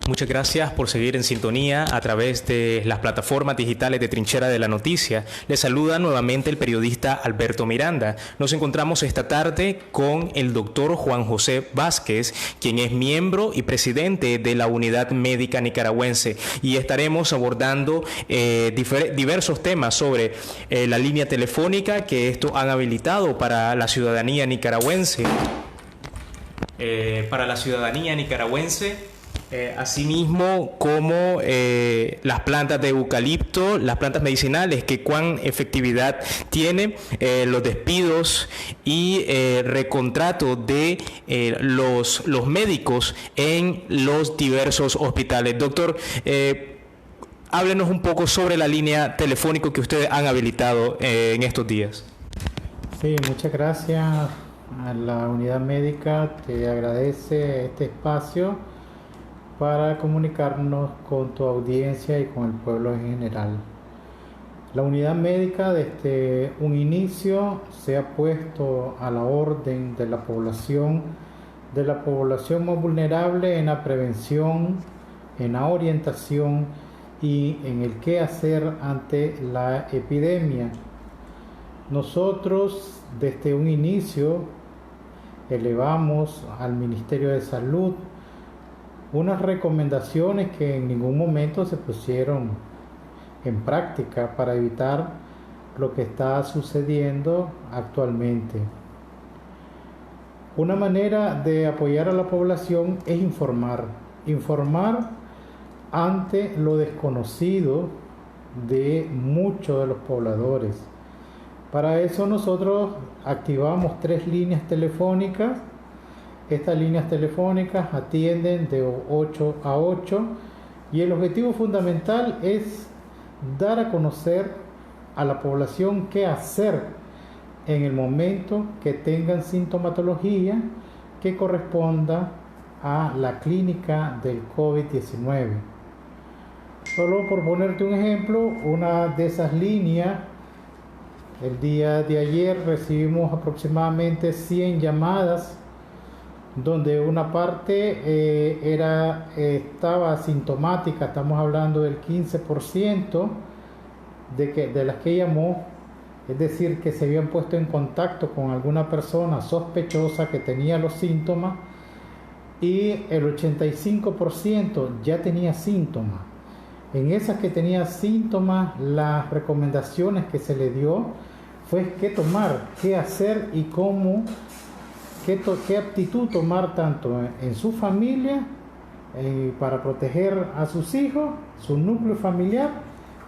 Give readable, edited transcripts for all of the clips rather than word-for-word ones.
Muchas gracias por seguir en sintonía a través de las plataformas digitales de Trinchera de la Noticia. Les saluda nuevamente el periodista Alberto Miranda. Nos encontramos esta tarde con el doctor Juan José Vázquez, quien es miembro y presidente de la Unidad Médica Nicaragüense, y estaremos abordando diversos temas sobre la línea telefónica que esto han habilitado para la ciudadanía nicaragüense. Asimismo como las plantas de eucalipto, las plantas medicinales, que cuán efectividad tiene, los despidos y recontrato de los médicos en los diversos hospitales. Doctor, háblenos un poco sobre la línea telefónica que ustedes han habilitado en estos días. Sí, muchas gracias a la Unidad Médica, te agradece este espacio para comunicarnos con tu audiencia y con el pueblo en general. La Unidad Médica desde un inicio se ha puesto a la orden de la población más vulnerable en la prevención, en la orientación y en el qué hacer ante la epidemia. Nosotros desde un inicio elevamos al Ministerio de Salud unas recomendaciones que en ningún momento se pusieron en práctica para evitar lo que está sucediendo actualmente. Una manera de apoyar a la población es informar ante lo desconocido de muchos de los pobladores. Para eso nosotros activamos 3 líneas telefónicas. Estas líneas telefónicas atienden de 8 a 8 y el objetivo fundamental es dar a conocer a la población qué hacer en el momento que tengan sintomatología que corresponda a la clínica del COVID-19. Solo por ponerte un ejemplo, una de esas líneas, el día de ayer recibimos aproximadamente 100 llamadas donde una parte estaba asintomática. Estamos hablando del 15% de las que llamó, es decir, que se habían puesto en contacto con alguna persona sospechosa que tenía los síntomas, y el 85% ya tenía síntomas. En esas que tenía síntomas, las recomendaciones que se le dio fue qué tomar, qué hacer y cómo, qué actitud tomar tanto en su familia para proteger a sus hijos, su núcleo familiar,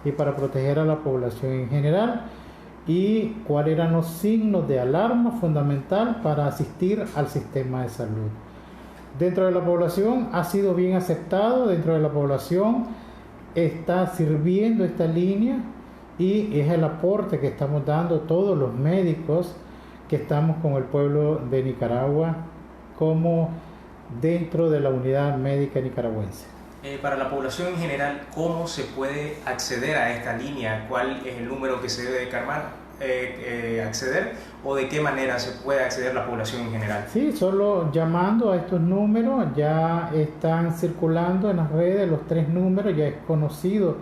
y para proteger a la población en general, y cuáles eran los signos de alarma fundamental para asistir al sistema de salud. Dentro de la población ha sido bien aceptado, dentro de la población está sirviendo esta línea, y es el aporte que estamos dando todos los médicos que estamos con el pueblo de Nicaragua como dentro de la Unidad Médica Nicaragüense. Para la población en general, ¿cómo se puede acceder a esta línea? ¿Cuál es el número que se debe acceder? ¿O de qué manera se puede acceder a la población en general? Sí, solo llamando a estos números. Ya están circulando en las redes los 3 números, ya es conocido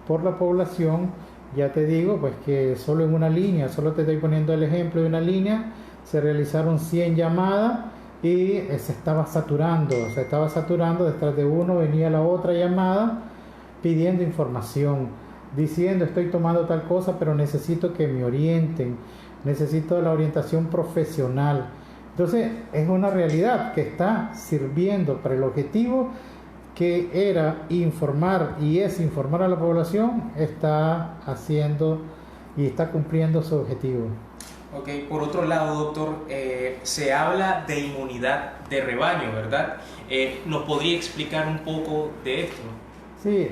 por la población. Ya te digo, pues que solo en una línea, solo te estoy poniendo el ejemplo de una línea, se realizaron 100 llamadas y se estaba saturando, detrás de uno venía la otra llamada pidiendo información, diciendo estoy tomando tal cosa, pero necesito que me orienten, necesito la orientación profesional. Entonces es una realidad que está sirviendo para el objetivo que era informar y es informar a la población, está haciendo y está cumpliendo su objetivo. Ok, por otro lado, doctor, se habla de inmunidad de rebaño, ¿verdad? ¿Nos podría explicar un poco de esto? Sí,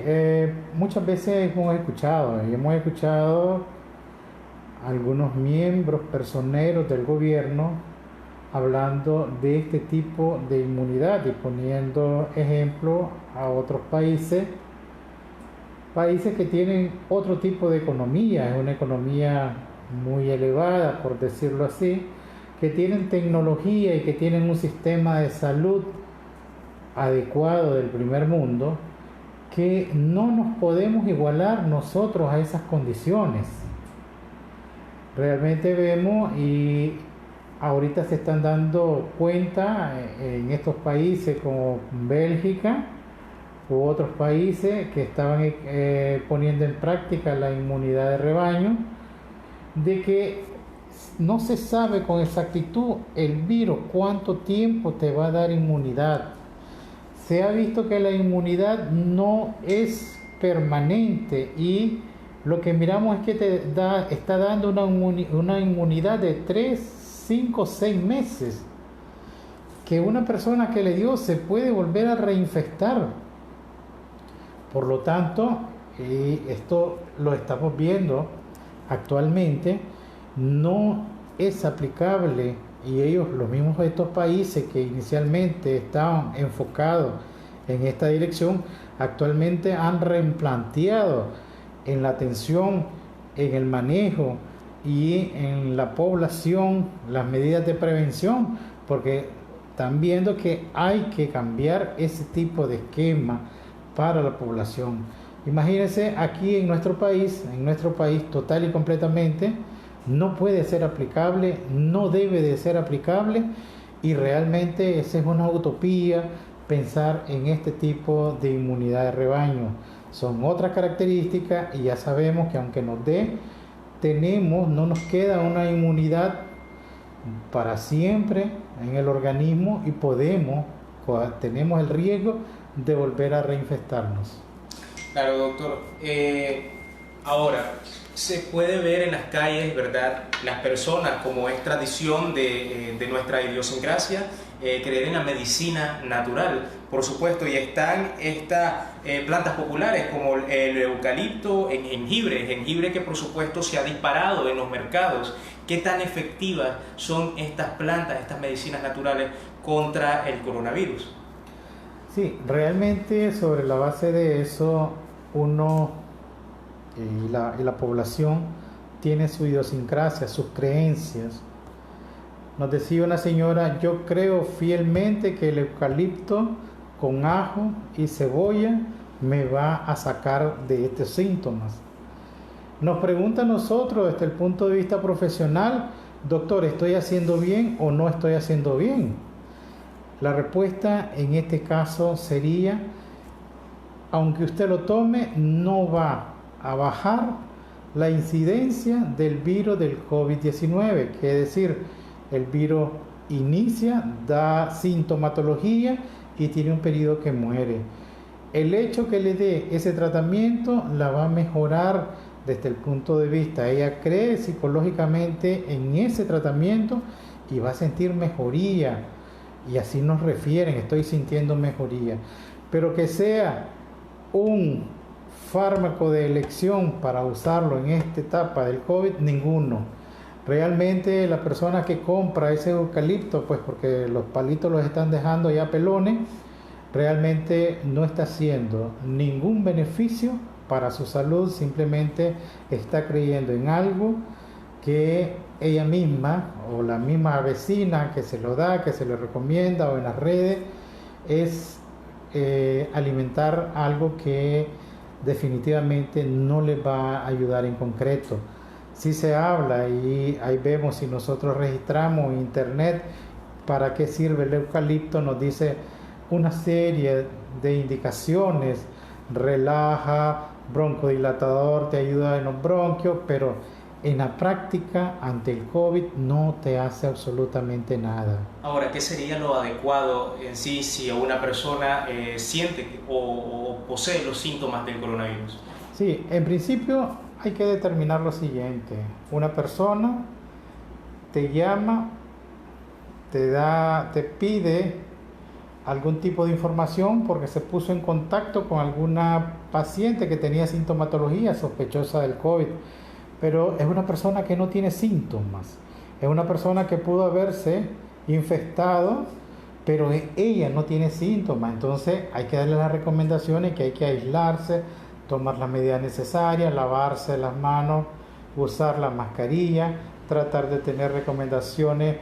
muchas veces hemos escuchado algunos miembros personeros del gobierno hablando de este tipo de inmunidad y poniendo ejemplo a otros países que tienen otro tipo de economía, es una economía muy elevada, por decirlo así, que tienen tecnología y que tienen un sistema de salud adecuado del primer mundo, que no nos podemos igualar nosotros a esas condiciones. Realmente vemos, y ahorita se están dando cuenta en estos países como Bélgica u otros países que estaban poniendo en práctica la inmunidad de rebaño, de que no se sabe con exactitud el virus cuánto tiempo te va a dar inmunidad. Se ha visto que la inmunidad no es permanente, y lo que miramos es que está dando una inmunidad de 3, 5, 6 meses, que una persona que le dio se puede volver a reinfectar. Por lo tanto, esto lo estamos viendo actualmente, no es aplicable, y ellos, los mismos de estos países que inicialmente estaban enfocados en esta dirección, actualmente han replanteado en la atención, en el manejo y en la población las medidas de prevención, porque están viendo que hay que cambiar ese tipo de esquema para la población. Imagínense, aquí en nuestro país total y completamente no puede ser aplicable, no debe de ser aplicable, y realmente esa es una utopía pensar en este tipo de inmunidad de rebaño. Son otras características, y ya sabemos que aunque nos dé, no nos queda una inmunidad para siempre en el organismo, y tenemos el riesgo de volver a reinfectarnos. Claro, doctor. Ahora, se puede ver en las calles, ¿verdad?, las personas, como es tradición de nuestra idiosincrasia, creer en la medicina natural, por supuesto, y están estas plantas populares como el eucalipto, el jengibre que por supuesto se ha disparado en los mercados. ¿Qué tan efectivas son estas plantas, estas medicinas naturales contra el coronavirus? Sí, realmente sobre la base de eso, uno y la población tiene su idiosincrasia, sus creencias. Nos decía una señora: yo creo fielmente que el eucalipto con ajo y cebolla me va a sacar de estos síntomas. Nos pregunta a nosotros desde el punto de vista profesional: doctor, ¿estoy haciendo bien o no estoy haciendo bien? La respuesta en este caso sería: aunque usted lo tome, no va a bajar la incidencia del virus del COVID-19, que es decir, el virus inicia, da sintomatología y tiene un periodo que muere. El hecho que le dé ese tratamiento la va a mejorar desde el punto de vista, ella cree psicológicamente en ese tratamiento y va a sentir mejoría, y así nos refieren: estoy sintiendo mejoría. Pero que sea un fármaco de elección para usarlo en esta etapa del COVID, ninguno. Realmente la persona que compra ese eucalipto, pues porque los palitos los están dejando ya pelones, realmente no está haciendo ningún beneficio para su salud, simplemente está creyendo en algo que ella misma o la misma vecina que se lo da, que se le recomienda, o en las redes, es alimentar algo que definitivamente no le va a ayudar en concreto. Si se habla, y ahí vemos, si nosotros registramos en internet para qué sirve el eucalipto, nos dice una serie de indicaciones: relaja, broncodilatador, te ayuda en los bronquios, pero en la práctica ante el COVID no te hace absolutamente nada. Ahora, ¿qué sería lo adecuado en sí si una persona siente o posee los síntomas del coronavirus? Sí, en principio hay que determinar lo siguiente: una persona te llama, te pide algún tipo de información porque se puso en contacto con alguna paciente que tenía sintomatología sospechosa del COVID, pero es una persona que no tiene síntomas, es una persona que pudo haberse infectado, pero ella no tiene síntomas. Entonces hay que darle las recomendaciones que hay que aislarse, tomar las medidas necesarias, lavarse las manos, usar la mascarilla, tratar de tener recomendaciones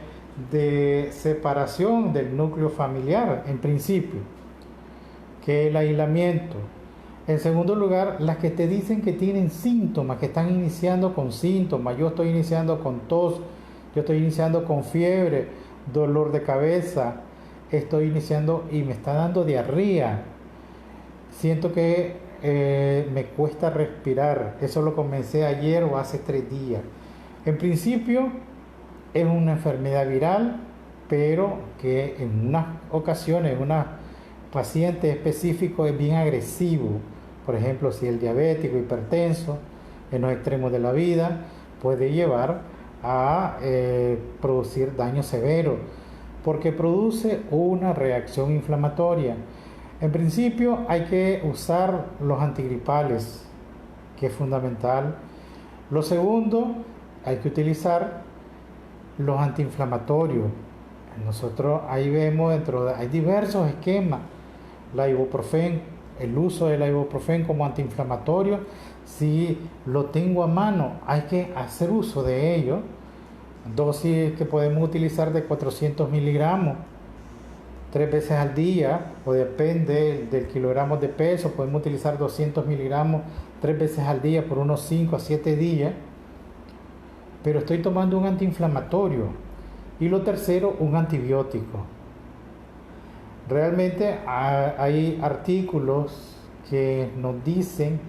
de separación del núcleo familiar en principio. que el aislamiento. En segundo lugar, las que te dicen que tienen síntomas, que están iniciando con síntomas. Yo estoy iniciando con tos, yo estoy iniciando con fiebre, dolor de cabeza, estoy iniciando y me está dando diarrea. Siento que me cuesta respirar. Eso lo comencé ayer o hace 3 días. En principio es una enfermedad viral, pero que en unas ocasiones, en unos pacientes específicos es bien agresivo. Por ejemplo, si el diabético, hipertenso, en los extremos de la vida, puede llevar a producir daño severo, porque produce una reacción inflamatoria. En principio hay que usar los antigripales, que es fundamental. Lo segundo, hay que utilizar los antiinflamatorios. Nosotros ahí vemos hay diversos esquemas. La ibuprofeno, el uso del ibuprofeno como antiinflamatorio, si lo tengo a mano, hay que hacer uso de ello. Dosis que podemos utilizar de 400 miligramos 3 veces al día, o depende del kilogramo de peso, podemos utilizar 200 miligramos 3 veces al día por unos 5 a 7 días. Pero estoy tomando un antiinflamatorio. Y lo tercero, un antibiótico. Realmente hay artículos que nos dicen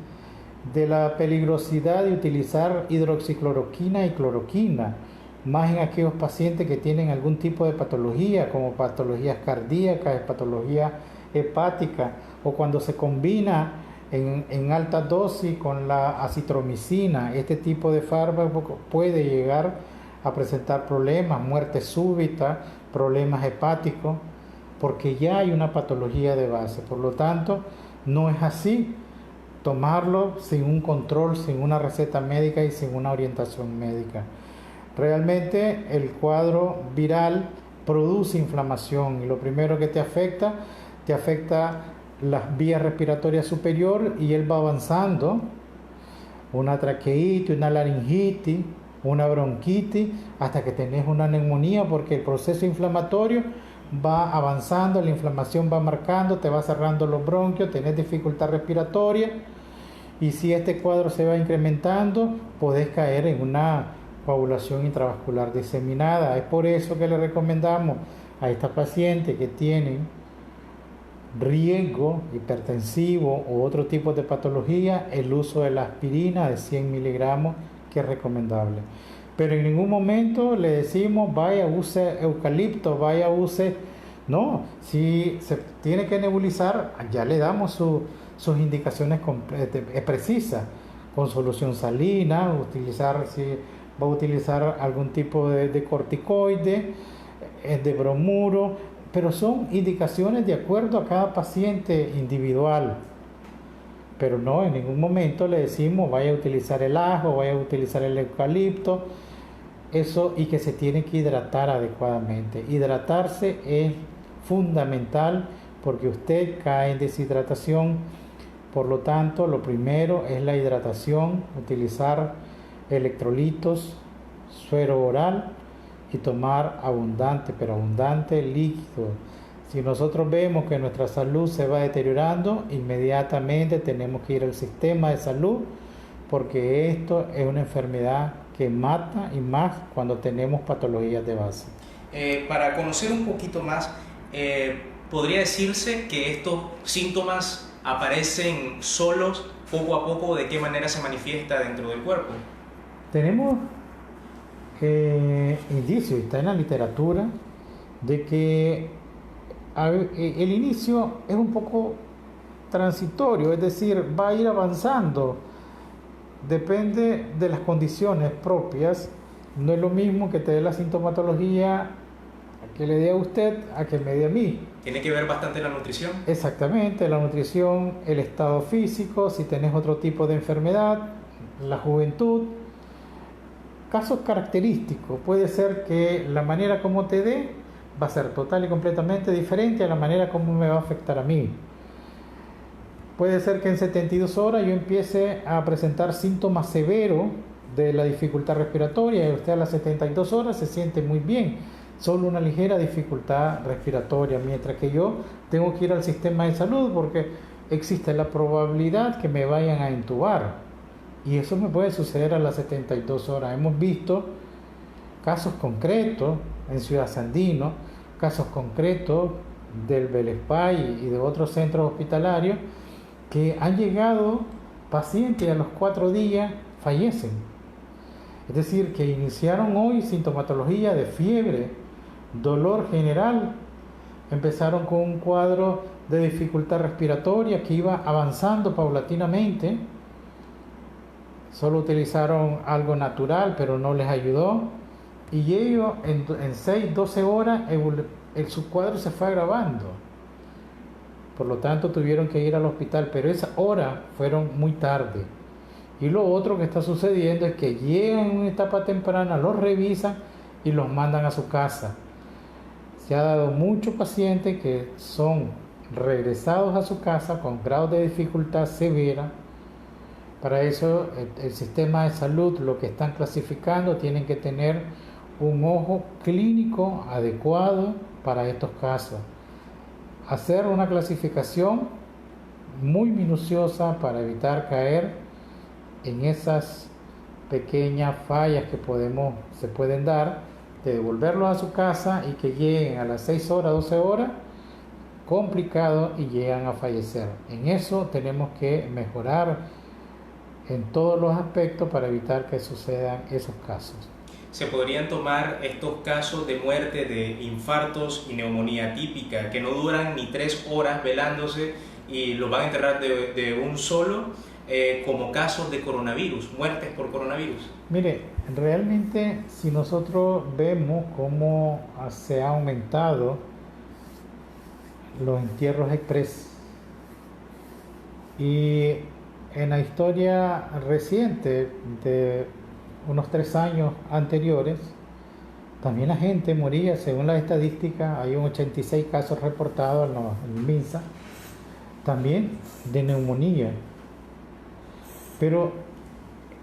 de la peligrosidad de utilizar hidroxicloroquina y cloroquina, más en aquellos pacientes que tienen algún tipo de patología, como patologías cardíacas, patología hepática, o cuando se combina en alta dosis con la acitromicina. Este tipo de fármaco puede llegar a presentar problemas, muerte súbita, problemas hepáticos, porque ya hay una patología de base. Por lo tanto, no es así tomarlo sin un control, sin una receta médica y sin una orientación médica. Realmente el cuadro viral produce inflamación, y lo primero que te afecta las vías respiratorias superiores, y él va avanzando, una traqueitis, una laringitis, una bronquitis, hasta que tenés una neumonía, porque el proceso inflamatorio va avanzando, la inflamación va marcando, te va cerrando los bronquios, tenés dificultad respiratoria, y si este cuadro se va incrementando, podés caer en una coagulación intravascular diseminada. Es por eso que le recomendamos a estas pacientes que tienen riesgo hipertensivo u otro tipo de patología el uso de la aspirina de 100 miligramos, que es recomendable. Pero en ningún momento le decimos vaya use eucalipto, vaya use... No, si se tiene que nebulizar, ya le damos sus indicaciones precisas, con solución salina, si va a utilizar algún tipo de corticoide, de bromuro, pero son indicaciones de acuerdo a cada paciente individual. Pero no, en ningún momento le decimos vaya a utilizar el ajo, vaya a utilizar el eucalipto, eso, y que se tiene que hidratar adecuadamente. Hidratarse es fundamental, porque usted cae en deshidratación. Por lo tanto, lo primero es la hidratación, utilizar electrolitos, suero oral y tomar abundante, pero abundante líquido. Si nosotros vemos que nuestra salud se va deteriorando, inmediatamente tenemos que ir al sistema de salud, porque esto es una enfermedad que mata, y más cuando tenemos patologías de base. Para conocer un poquito más, ¿podría decirse que estos síntomas aparecen solos poco a poco? ¿De qué manera se manifiesta dentro del cuerpo? Tenemos indicios, está en la literatura, de que el inicio es un poco transitorio, es decir, va a ir avanzando, depende de las condiciones propias. No es lo mismo que te dé la sintomatología que le dé a usted a que me dé a mí. ¿Tiene que ver bastante la nutrición? Exactamente, la nutrición, el estado físico, si tenés otro tipo de enfermedad, la juventud. Casos característicos, puede ser que la manera como te dé va a ser total y completamente diferente a la manera como me va a afectar a mí. Puede ser que en 72 horas yo empiece a presentar síntomas severos de la dificultad respiratoria, y usted a las 72 horas se siente muy bien. solo una ligera dificultad respiratoria, mientras que yo tengo que ir al sistema de salud porque existe la probabilidad que me vayan a intubar. Y eso me puede suceder a las 72 horas. Hemos visto casos concretos en Ciudad Sandino, casos concretos del Belespay y de otros centros hospitalarios que han llegado pacientes y a los 4 días fallecen. Es decir, que iniciaron hoy sintomatología de fiebre, dolor general, empezaron con un cuadro de dificultad respiratoria que iba avanzando paulatinamente, solo utilizaron algo natural pero no les ayudó, y ellos en 6-12 horas su cuadro se fue agravando, por lo tanto tuvieron que ir al hospital, pero esas horas fueron muy tarde. Y lo otro que está sucediendo es que llegan en una etapa temprana, los revisan y los mandan a su casa. Se ha dado muchos pacientes que son regresados a su casa con grados de dificultad severa. Para eso el sistema de salud, lo que están clasificando, tienen que tener un ojo clínico adecuado para estos casos. Hacer una clasificación muy minuciosa para evitar caer en esas pequeñas fallas que se pueden dar, de devolverlos a su casa y que lleguen a las 6 horas, 12 horas, complicado, y llegan a fallecer. En eso tenemos que mejorar en todos los aspectos para evitar que sucedan esos casos. ¿Se podrían tomar estos casos de muerte de infartos y neumonía típica que no duran ni 3 horas velándose y los van a enterrar de un solo, como casos de coronavirus, muertes por coronavirus? Mire, realmente si nosotros vemos cómo se ha aumentado los entierros express, y en la historia reciente de unos 3 años anteriores, también la gente moría, según las estadísticas, hay un 86 casos reportados en el MINSA, también de neumonía. Pero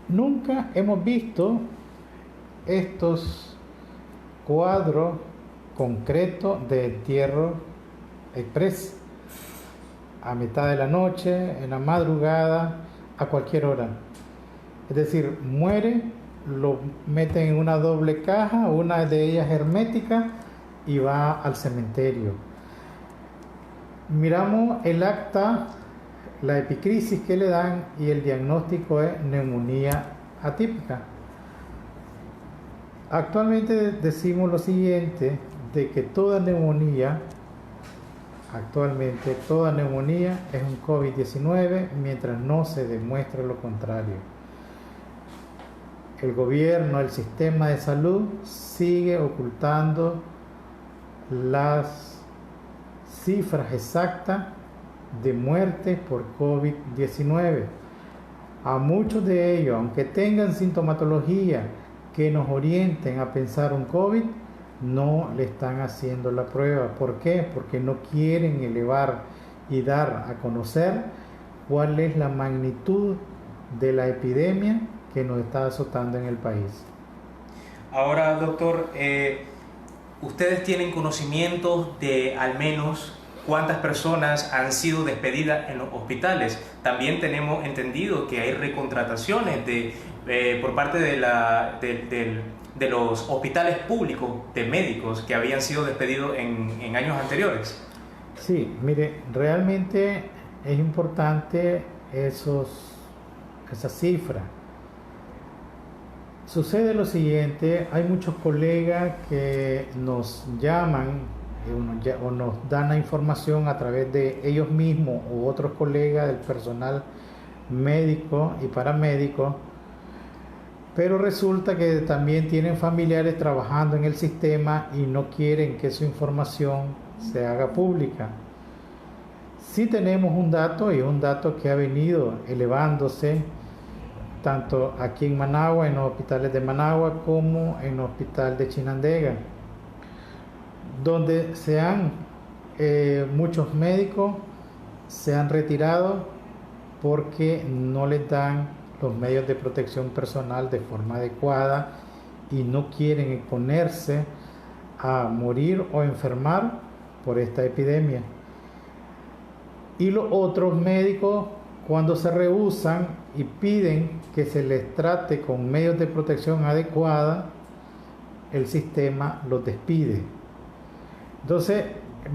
nunca hemos visto estos cuadros concretos de entierro express a mitad de la noche, en la madrugada, a cualquier hora. Es decir, muere, lo meten en una doble caja, una de ellas hermética, y va al cementerio. Miramos el acta, la epicrisis que le dan, y el diagnóstico es neumonía atípica. Actualmente decimos lo siguiente, de que toda neumonía es un COVID-19 mientras no se demuestre lo contrario. El gobierno, el sistema de salud sigue ocultando las cifras exactas de muertes por COVID-19. A muchos de ellos, aunque tengan sintomatología que nos orienten a pensar un COVID, no le están haciendo la prueba. ¿Por qué? Porque no quieren elevar y dar a conocer cuál es la magnitud de la epidemia que nos está azotando en el país. Ahora, doctor, ¿ustedes tienen conocimiento de al menos cuántas personas han sido despedidas en los hospitales? También tenemos entendido que hay recontrataciones por parte de los hospitales públicos de médicos que habían sido despedidos en años anteriores. Sí, mire, realmente es importante esa cifra. Sucede lo siguiente, hay muchos colegas que nos llaman o nos dan la información a través de ellos mismos u otros colegas del personal médico y paramédico, pero resulta que también tienen familiares trabajando en el sistema y no quieren que su información se haga pública. Sí tenemos un dato, y un dato que ha venido elevándose tanto aquí en Managua, en los hospitales de Managua, como en el hospital de Chinandega, donde muchos médicos se han retirado porque no les dan los medios de protección personal de forma adecuada y no quieren exponerse a morir o enfermar por esta epidemia. Y los otros médicos, cuando se rehúsan y piden que se les trate con medios de protección adecuada, el sistema los despide. Entonces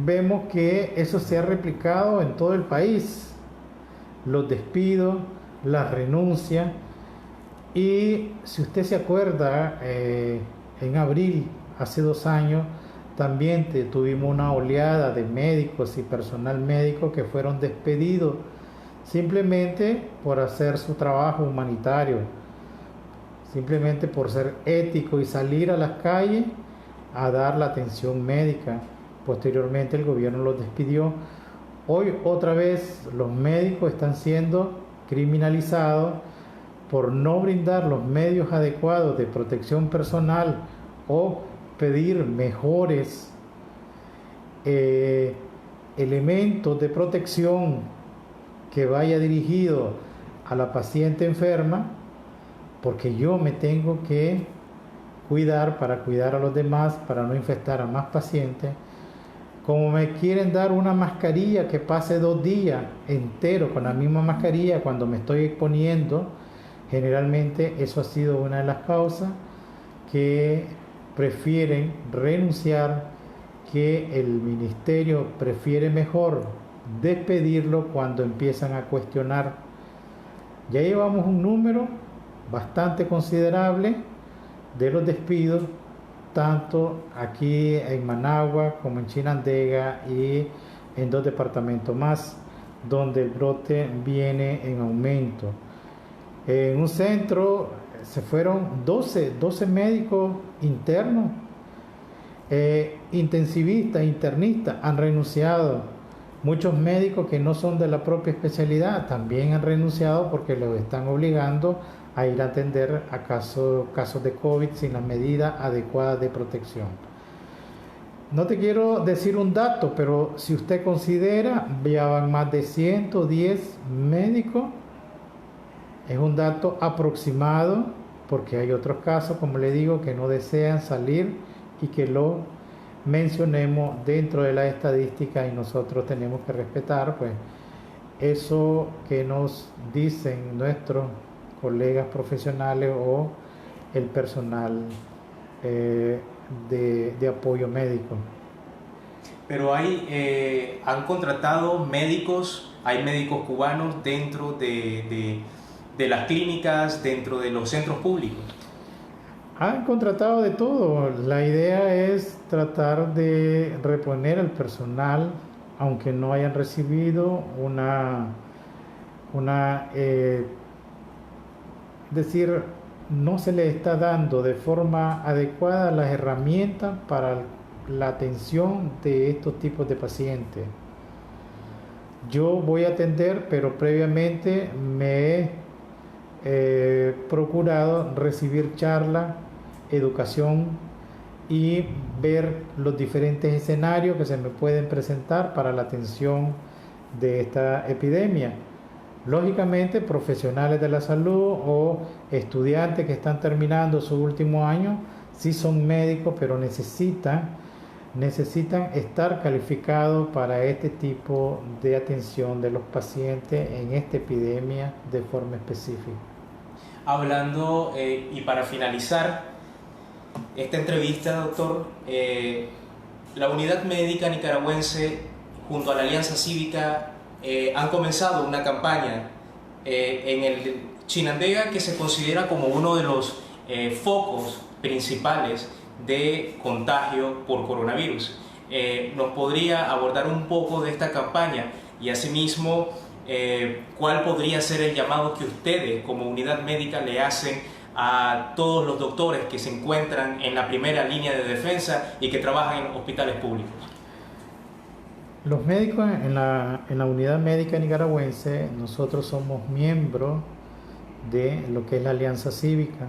vemos que eso se ha replicado en todo el país, los despidos, las renuncias. Y si usted se acuerda, en abril, hace 2 años, también tuvimos una oleada de médicos y personal médico que fueron despedidos simplemente por hacer su trabajo humanitario, simplemente por ser ético y salir a las calles a dar la atención médica. Posteriormente el gobierno los despidió. Hoy otra vez los médicos están siendo criminalizados por no brindar los medios adecuados de protección personal o pedir mejores elementos de protección que vaya dirigido a la paciente enferma, porque yo me tengo que cuidar para cuidar a los demás, para no infectar a más pacientes. Como me quieren dar una mascarilla que pase 2 días enteros con la misma mascarilla cuando me estoy exponiendo, generalmente eso ha sido una de las causas que prefieren renunciar, que el ministerio prefiere mejor despedirlo cuando empiezan a cuestionar. Ya llevamos un número bastante considerable de los despidos, tanto aquí en Managua como en Chinandega y en 2 departamentos más, donde el brote viene en aumento. En un centro se fueron 12 médicos internos, intensivistas, internistas, han renunciado. Muchos médicos que no son de la propia especialidad también han renunciado porque los están obligando a ir a atender a casos de COVID sin las medidas adecuadas de protección. No te quiero decir un dato, pero si usted considera, ya van más de 110 médicos. Es un dato aproximado porque hay otros casos, como le digo, que no desean salir y que lo mencionemos dentro de la estadística, y nosotros tenemos que respetar pues eso que nos dicen nuestros colegas profesionales o el personal de apoyo médico. Pero han contratado médicos, hay médicos cubanos dentro de las clínicas, dentro de los centros públicos. Han contratado de todo. La idea es tratar de reponer el personal, aunque no hayan recibido decir, no se le está dando de forma adecuada las herramientas para la atención de estos tipos de pacientes. Yo voy a atender, pero previamente me he procurado recibir charlas, educación y ver los diferentes escenarios que se me pueden presentar para la atención de esta epidemia. Lógicamente, profesionales de la salud o estudiantes que están terminando su último año, sí son médicos, pero necesitan estar calificados para este tipo de atención de los pacientes en esta epidemia de forma específica. Hablando, y para finalizar esta entrevista, doctor, la Unidad Médica Nicaragüense junto a la Alianza Cívica han comenzado una campaña en el Chinandega, que se considera como uno de los focos principales de contagio por coronavirus. ¿Nos podría abordar un poco de esta campaña y asimismo cuál podría ser el llamado que ustedes como unidad médica le hacen a todos los doctores que se encuentran en la primera línea de defensa y que trabajan en hospitales públicos? Los médicos en la Unidad Médica Nicaragüense, nosotros somos miembros de lo que es la Alianza Cívica.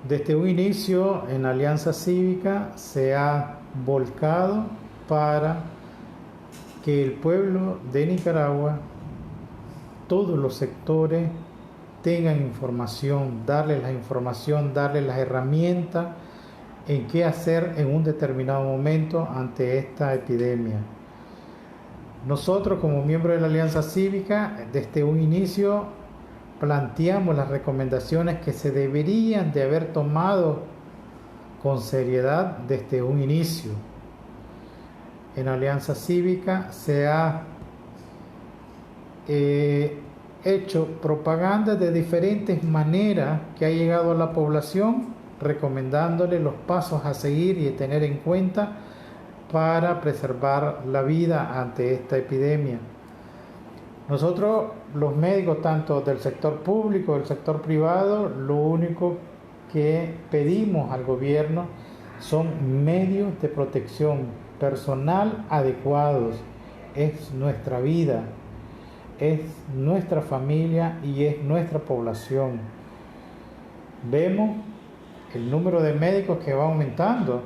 Desde un inicio en la Alianza Cívica se ha volcado para que el pueblo de Nicaragua, todos los sectores, tengan información, darles la información, darles las herramientas en qué hacer en un determinado momento ante esta epidemia. Nosotros, como miembros de la Alianza Cívica, desde un inicio planteamos las recomendaciones que se deberían de haber tomado con seriedad desde un inicio. En Alianza Cívica se ha hecho propaganda de diferentes maneras que ha llegado a la población, recomendándole los pasos a seguir y a tener en cuenta para preservar la vida ante esta epidemia. Nosotros, los médicos, tanto del sector público, del sector privado, lo único que pedimos al gobierno son medios de protección personal adecuados. Es nuestra vida, es nuestra familia y es nuestra población. Vemos el número de médicos que va aumentando.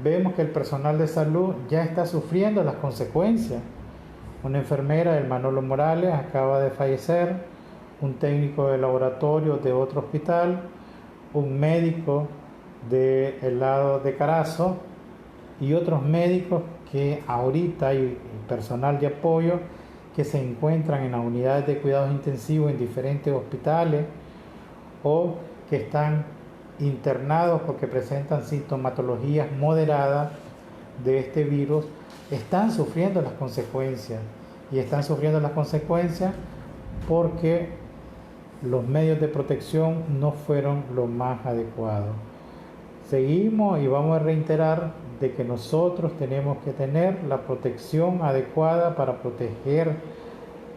Vemos que el personal de salud ya está sufriendo las consecuencias. Una enfermera del Manolo Morales acaba de fallecer, un técnico de laboratorio de otro hospital, un médico del lado de Carazo y otros médicos que ahorita hay personal de apoyo que se encuentran en las unidades de cuidados intensivos en diferentes hospitales o que están internados porque presentan sintomatologías moderadas de este virus, están sufriendo las consecuencias y están sufriendo las consecuencias porque los medios de protección no fueron lo más adecuados. Seguimos y vamos a reiterar de que nosotros tenemos que tener la protección adecuada para proteger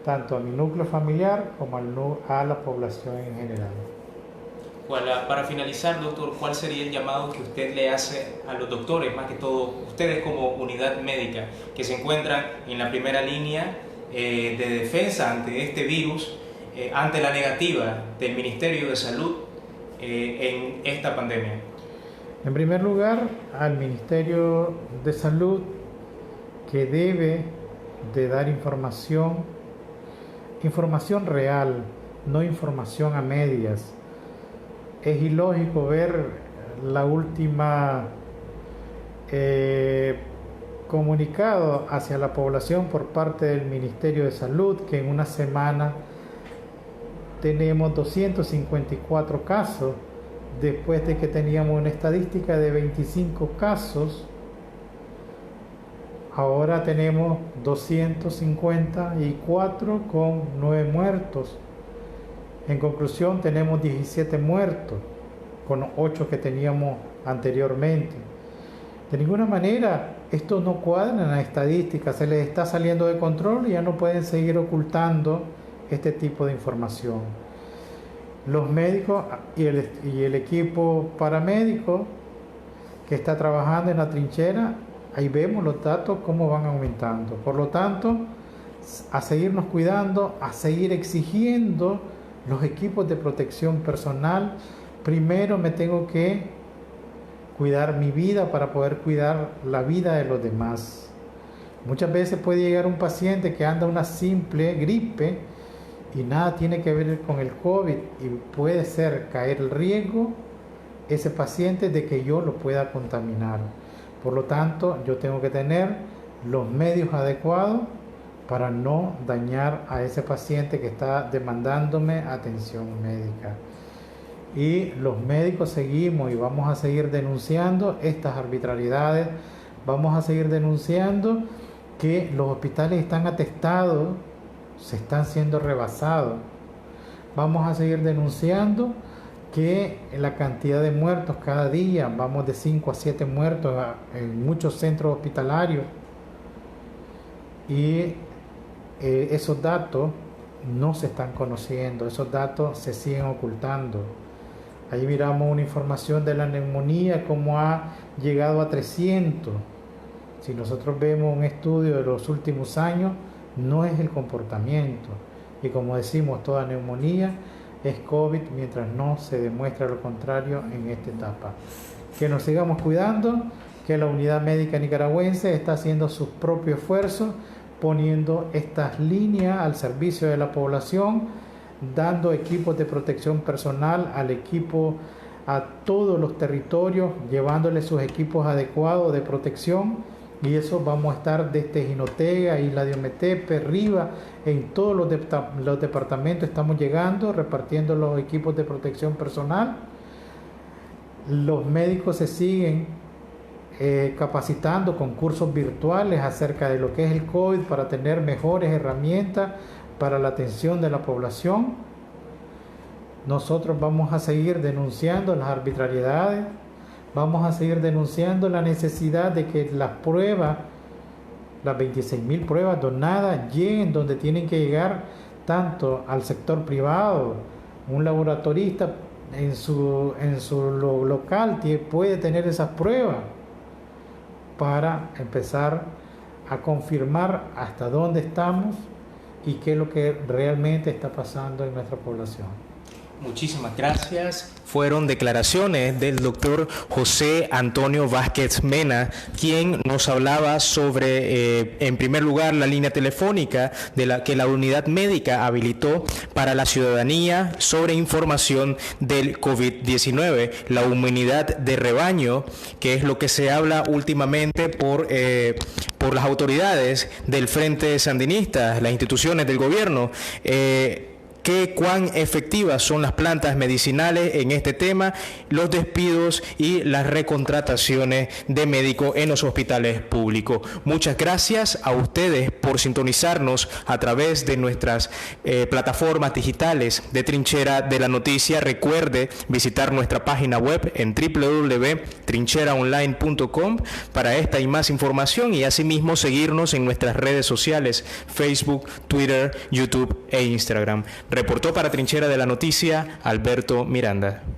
tanto a mi núcleo familiar como a la población en general. Para finalizar, doctor, ¿cuál sería el llamado que usted le hace a los doctores, más que todo ustedes como unidad médica, que se encuentran en la primera línea de defensa ante este virus, ante la negativa del Ministerio de Salud en esta pandemia? En primer lugar, al Ministerio de Salud, que debe de dar información real, no información a medias. Es ilógico ver la última comunicado hacia la población por parte del Ministerio de Salud que en una semana tenemos 254 casos después de que teníamos una estadística de 25 casos. Ahora tenemos 254 con 9 muertos. En conclusión, tenemos 17 muertos con 8 que teníamos anteriormente. De ninguna manera esto no cuadra en la estadística, se les está saliendo de control y ya no pueden seguir ocultando este tipo de información. Los médicos y el equipo paramédico que está trabajando en la trinchera, ahí vemos los datos cómo van aumentando. Por lo tanto, a seguirnos cuidando, a seguir exigiendo los equipos de protección personal. Primero me tengo que cuidar mi vida para poder cuidar la vida de los demás. Muchas veces puede llegar un paciente que anda una simple gripe y nada tiene que ver con el COVID y puede ser caer el riesgo ese paciente de que yo lo pueda contaminar. Por lo tanto, yo tengo que tener los medios adecuados para no dañar a ese paciente que está demandándome atención médica. Y los médicos seguimos y vamos a seguir denunciando estas arbitrariedades, vamos a seguir denunciando que los hospitales están atestados, se están siendo rebasados. Vamos a seguir denunciando que la cantidad de muertos cada día, vamos de 5 a 7 muertos en muchos centros hospitalarios. Y esos datos no se están conociendo, esos datos se siguen ocultando. Ahí miramos una información de la neumonía, cómo ha llegado a 300. Si nosotros vemos un estudio de los últimos años, no es el comportamiento. Y como decimos, toda neumonía es COVID mientras no se demuestra lo contrario en esta etapa. Que nos sigamos cuidando, que la unidad médica nicaragüense está haciendo sus propios esfuerzos, poniendo estas líneas al servicio de la población, dando equipos de protección personal al equipo a todos los territorios, llevándoles sus equipos adecuados de protección, y eso vamos a estar desde Jinotega, Isla de Ometepe, Riva, en todos los departamentos estamos llegando, repartiendo los equipos de protección personal. Los médicos se siguen capacitando con cursos virtuales acerca de lo que es el COVID para tener mejores herramientas para la atención de la población. Nosotros vamos a seguir denunciando las arbitrariedades, vamos a seguir denunciando la necesidad de que las pruebas, las 26.000 pruebas donadas, lleguen donde tienen que llegar, tanto al sector privado. Un laboratorista en su local puede tener esas pruebas para empezar a confirmar hasta dónde estamos y qué es lo que realmente está pasando en nuestra población. Muchísimas gracias. Fueron declaraciones del doctor José Antonio Vázquez Mena, quien nos hablaba sobre, en primer lugar, la línea telefónica que la unidad médica habilitó para la ciudadanía sobre información del COVID-19, la inmunidad de rebaño, que es lo que se habla últimamente por las autoridades del Frente Sandinista, las instituciones del gobierno. Cuán efectivas son las plantas medicinales en este tema, los despidos y las recontrataciones de médicos en los hospitales públicos. Muchas gracias a ustedes por sintonizarnos a través de nuestras plataformas digitales de Trinchera de la Noticia. Recuerde visitar nuestra página web en www.trincheraonline.com para esta y más información, y asimismo seguirnos en nuestras redes sociales: Facebook, Twitter, YouTube e Instagram. Reportó para Trinchera de la Noticia Alberto Miranda.